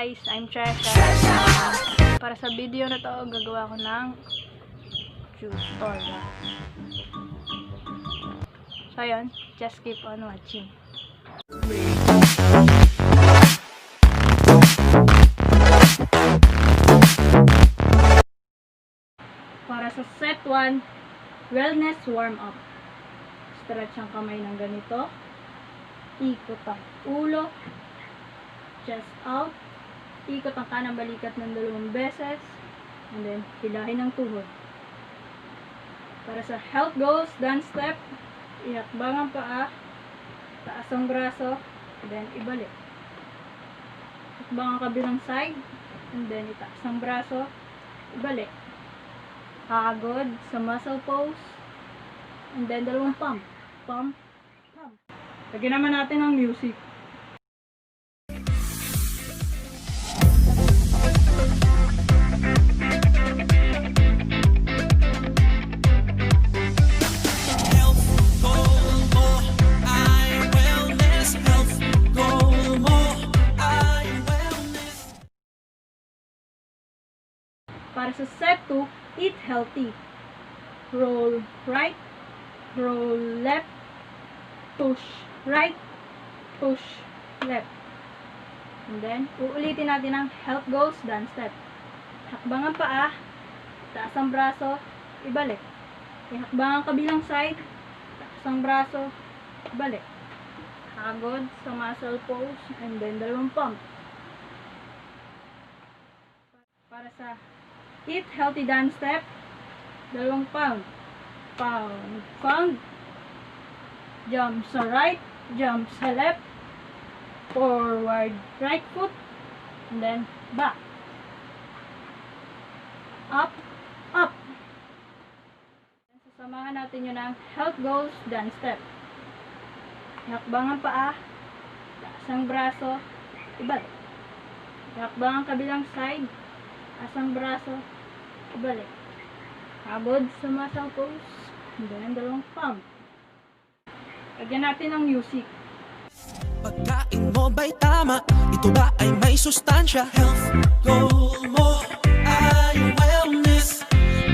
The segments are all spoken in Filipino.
guys, I'm Tresha. Para sa video na to, gagawa ko ng tutorial. So yun, just keep on watching. Para sa set 1, wellness warm up. Stretch ang kamay ng ganito. Ikot ang ulo. Chest out. Ikot ang kanang balikat ng 2 beses. And then, hilahin ang tuhod. Para sa health goals, dance step. Ihakbang ang paa. Taas ang braso. And then, ibalik. Hakbang ang kabilang side. And then, itaas ang braso. Ibalik. Hagod sa muscle pose. And then, 2 pump. Pump. Pump. Lagyan naman natin ang music. Para sa set 2, eat healthy. Roll right, roll left, push right, push left. And then, uulitin natin ang health goals, dance step. Hakbang ang paa, taas ang braso, ibalik. Hakbang ang kabilang side, taas ang braso, ibalik. Hagod sa muscle pose, and then 2 pump. Para sa eat healthy dance step, 2 pound. Pound, pound. Jump sa right, jump sa left. Forward, right foot. And then, back. Up, up. Sasamahan natin yun ng health goals dance step. Hakbang ang paa. Taas ang braso. Ibalik. Hakbang ang kabilang side. Taas ang braso. Ibalik. Hagod sa muscle pose. And then, 2 pump. Lagyan natin ang music. Pagkain mo ba'y tama? Ito ba ay may sustansya? Health goal mo ay wellness.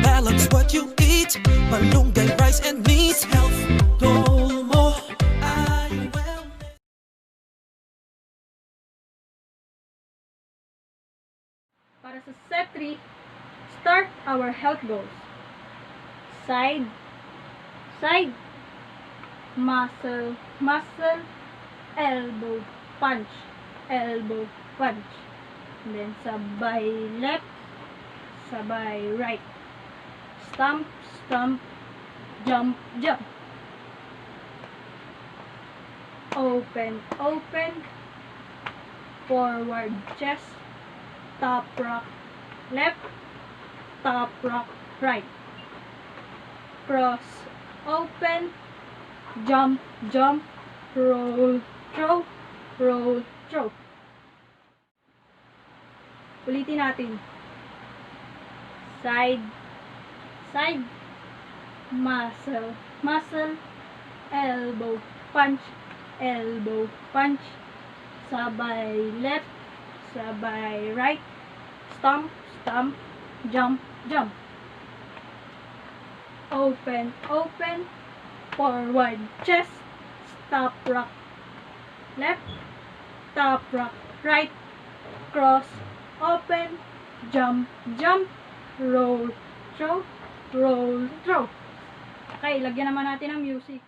Balance what you eat. Malunggay, rice and meat. Health goal mo ay wellness. Para sa set 3, start our health goals. Side, side, muscle, muscle, elbow, punch, elbow, punch. And then, sabay left, sabay right. Stomp, stomp, jump, jump. Open, open, forward chest, top rock left, top rock right. Cross, open, jump, jump, roll, throw, roll, throw. Ulitin natin. Side, side, muscle, muscle, elbow, punch, elbow, punch, sabay left, sabay right, stomp, stomp, jump, jump. Open, open, forward chest, top rock left, top rock right, cross, open, jump, jump, roll, throw, roll, throw. Okay, lagyan naman natin ang music.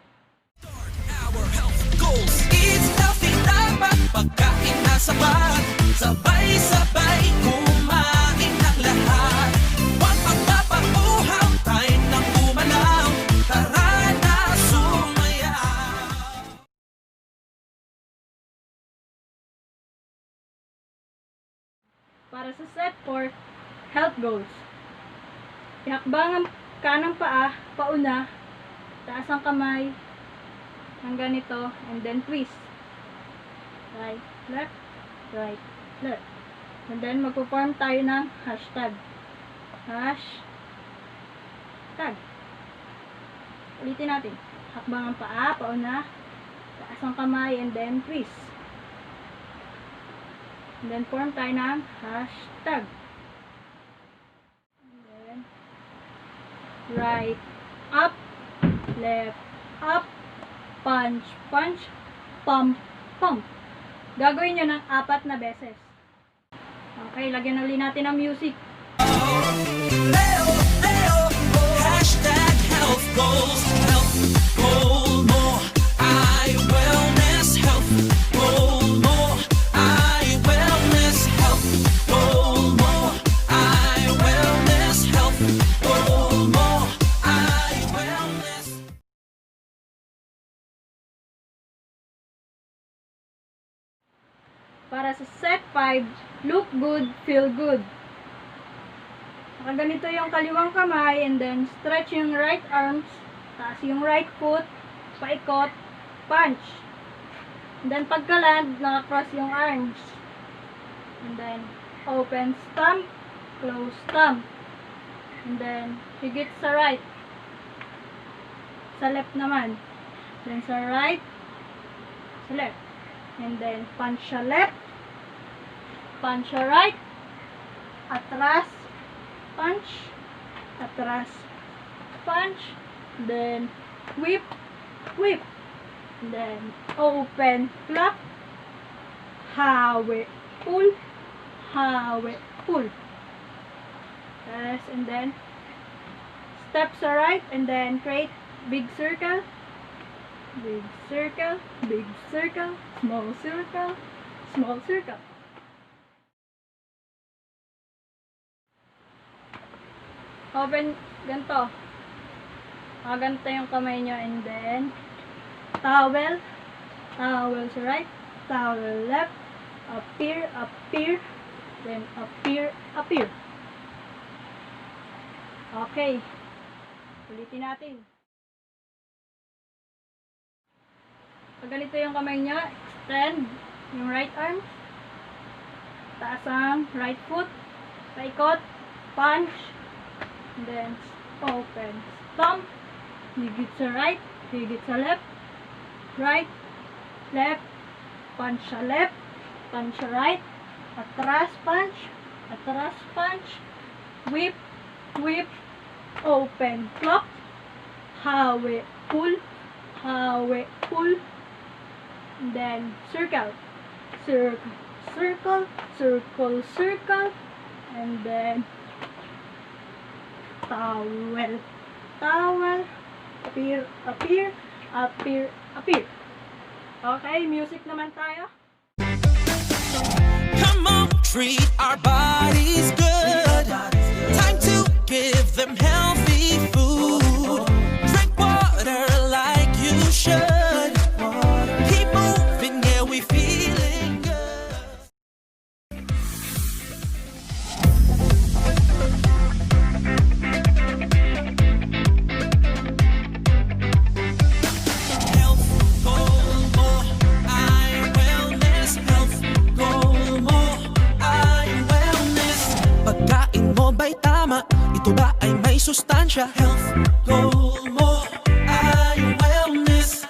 Our health goals. Eat healthy dapat. Pagkain na sapat. Sabay-sabay kumain ng lahat. Huwag magpapauhaw. Tayo nang umalaw. Tara na sumayaw. Para sa set 4, health goals. Ihakbang ang kanang paa, pauna, taas ang kamay, hanggang ganito, and then twist. Right, left, right, left. And then, magpo-form tayo ng hashtag. Hashtag. Ulitin natin. Hakbang ang paa, pauna, taas ang kamay, and then twist. And then form tayo ng hashtag. And then right up, left up, punch, punch, pump, pump. Gagawin nyo ng 4 na beses. Okay, lagyan ulit natin ng music. Leo, Leo, hashtag health goals, health goal more, eye wellness, health goal more, eye wellness, health goal more, eye wellness, health goal more, eye wellness. Para sa set 5, look good, feel good. Nakaganito yung kaliwang kamay, and then stretch yung right arms, taas yung right foot, paikot, punch. And then pagka-land, nakakross yung arms. And then open stomp, close stomp. And then higit sa right. Sa left naman. Then sa right, sa left. And then punch sa left, punch sa right, atras, punch, atras, punch, then whip, whip, then open, clap, hawi, pull, hawi, pull. Yes, and then step sa right, and then create big circle, big circle, big circle, small circle, small circle. Open, ganito. Ganito yung kamay nyo, and then towel, towel sa right, towel left, appear, appear, then appear, appear. Okay. Ulitin natin. Pag ganito yung kamay nyo, extend yung right arm, taas ang right foot, paikot, punch, and then open, stomp, higit sa right, higit sa left, right, left, punch sa left, punch sa right, atras punch, whip, whip, open, clock, hawi, pull, and then circle, circle, circle, circle, circle, and then towel, towel, appear, appear, appear, appear. Okay, music naman tayo. Come on, treat our bodies good. Time to give them healthy food. Drink water like you should. Keep moving, yeah, we feeling good. Health goal more, eye wellness. Health goal more, eye wellness. Pagkain mo ba'y tama? Ito ba ay may sustansya? Health goal more, eye wellness.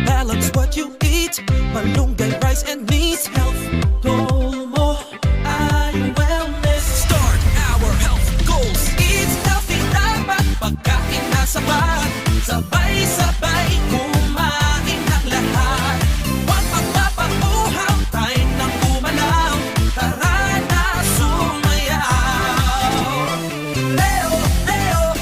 Balance what you eat, malunggay, rice and meat. Health goal more, eye wellness. Start our health goals. Eat healthy, dapat pagkain na sapat. Sabay-sabay kumain ng lahat. Huwag magpapakuhaw, tayo nang umalaw. Tara na sumayaw. Leo, Leo,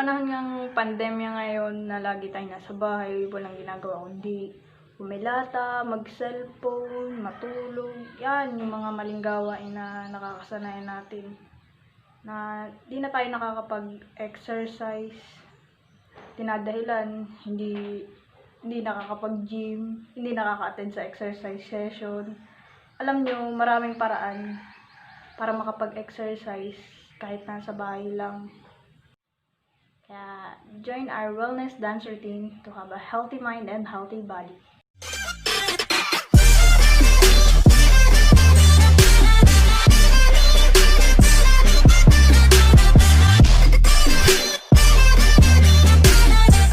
panahon ng pandemya ngayon na lagi tayong nasa bahay, walang ginagawa kundi umilata, mag-cellphone, matulog. Yan, yung mga maling gawain na nakakasanayan natin. Na di na tayo nakakapag-exercise. Tinadahilan, hindi nakakapag-gym, hindi nakaka-attend sa exercise session. Alam nyo, maraming paraan para makapag-exercise kahit nasa bahay lang. Kaya, join our wellness dance routine to have a healthy mind and healthy body.